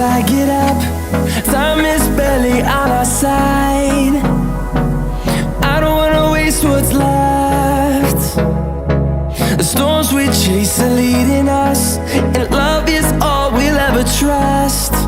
I get up, time is barely on our side. I don't wanna waste what's left. The storms we chase are leading us, and love is all we'll ever trust.